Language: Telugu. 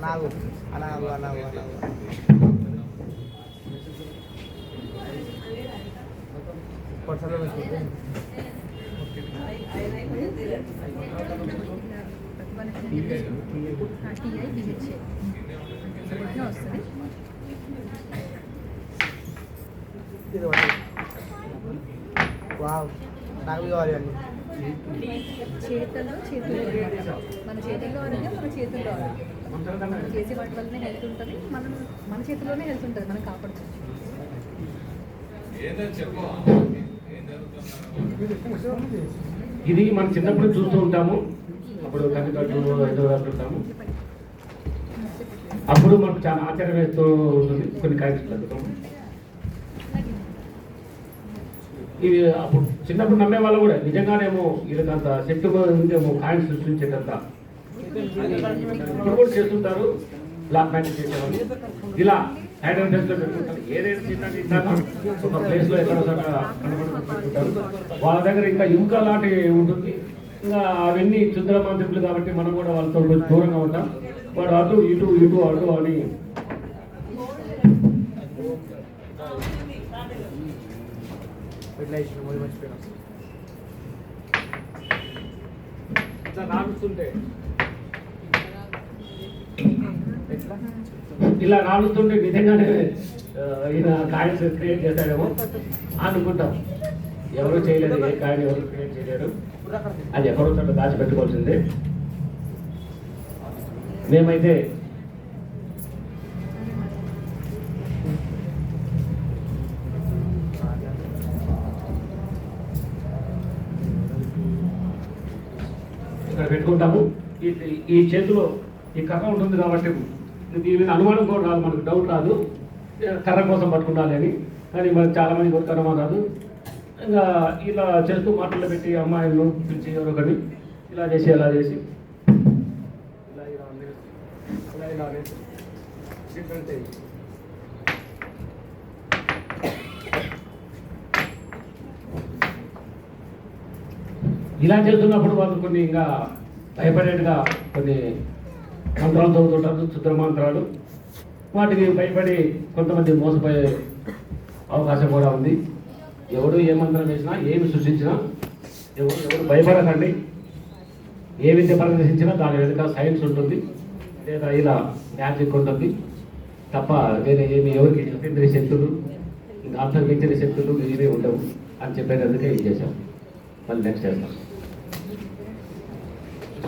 అనాగు అనాగు అనాగు అనాగు పర్సనల్ వస్తుంది వావ్ నాకు కావాలి అండి చేతుల్లో మన చేతుల్లో ఆరోగ్యం మన చేతుల్లో ఆరోగ్యం మనం చేసే వాటి వల్లనే హెల్త్ ఉంటుంది మన చేతుల్లోనే హెల్త్ ఉంటుంది మనం కాపాడుతుంది ఇది మనం చిన్నప్పుడు చూస్తూ ఉంటాము. అప్పుడు కందిపట్టు ఏదో రాస్తుంటాము. అప్పుడు మనకు చాలా ఆశ్చర్యం వేస్తూ ఉంటుంది కొన్ని కార్యక్రమాలు. ఇది అప్పుడు చిన్నప్పుడు నమ్మే వాళ్ళు కూడా నిజంగానేమో వీళ్ళకి అంత శక్తి ఉందేమో కాయిన్స్ సృష్టించేటంత ఇప్పుడు కూడా చేస్తుంటారు. బ్లాక్ మ్యాజిక్ చేసేవాళ్ళు ఇలా హైడ్రోజన్ లో పెట్టుకుంటారు. ఏదైనా చిన్న ఒక ప్లేస్ లో ఎక్కడో కనబడుతుంటారు. వాళ్ళ దగ్గర ఇంకా ఇంకా లాంటి ఉంటుంది. ఇంకా అవన్నీ చుద్ర మంత్రులు కాబట్టి మనం కూడా వాళ్ళతో దూరంగా ఉంటాం. వాడు అటు ఇటు ఇటు అటు అని ఇలా నాలుగుతుంటే నిజంగానే ఈయన కాయిన్స్ క్రియేట్ చేశాడేమో అనుకుంటాం. ఎవరు చేయలేదు, ఏ కాయిన్ ఎవరు క్రియేట్ చేయలేరు. అది ఎక్కడో చోట దాచిపెట్టుకోవాల్సిందే. మేమైతే ఇక్కడ పెట్టుకుంటాము. ఈ చేతిలో ఈ కర్ర ఉంటుంది కాబట్టి దీని మీద అనుమానం కూడా రాదు, మనకు డౌట్ రాదు కర్ర కోసం పట్టుకుండాలి అని. కానీ మనకు చాలా మంది కూడా అనుమానం రాదు. ఇంకా ఇలా చేస్తూ మాటలు పెట్టి అమ్మాయిలను పిలిచి ఎవరో కానీ ఇలా చేసి అలా చేసి ఇలా ఇలా ఇలా ఇలా డిఫరెంట్ ఇలా చేస్తున్నప్పుడు వాళ్ళు కొన్ని ఇంకా భయపడేట్టుగా కొన్ని మంత్రాలు చదువుతుంటారు, చుద్ర మంత్రాలు. వాటికి భయపడి కొంతమంది మోసపోయే అవకాశం కూడా ఉంది. ఎవడు ఏ మంత్రం వేసినా ఏమి సృష్టించినా ఎవరు భయపడకండి. ఏ విద్య ప్రదర్శించినా దాని వెనుక సైన్స్ ఉంటుంది, లేదా ఇలా మ్యాజిక్ ఉంటుంది తప్ప వేరే ఏమి ఎవరికి అతీంద్రియ శక్తులు ఇంకా అంతర్మించిన శక్తులు ఏమీ ఉండవు అని చెప్పేందుకే ఇది చేశాం. మళ్ళీ నెక్స్ట్ చేస్తాం.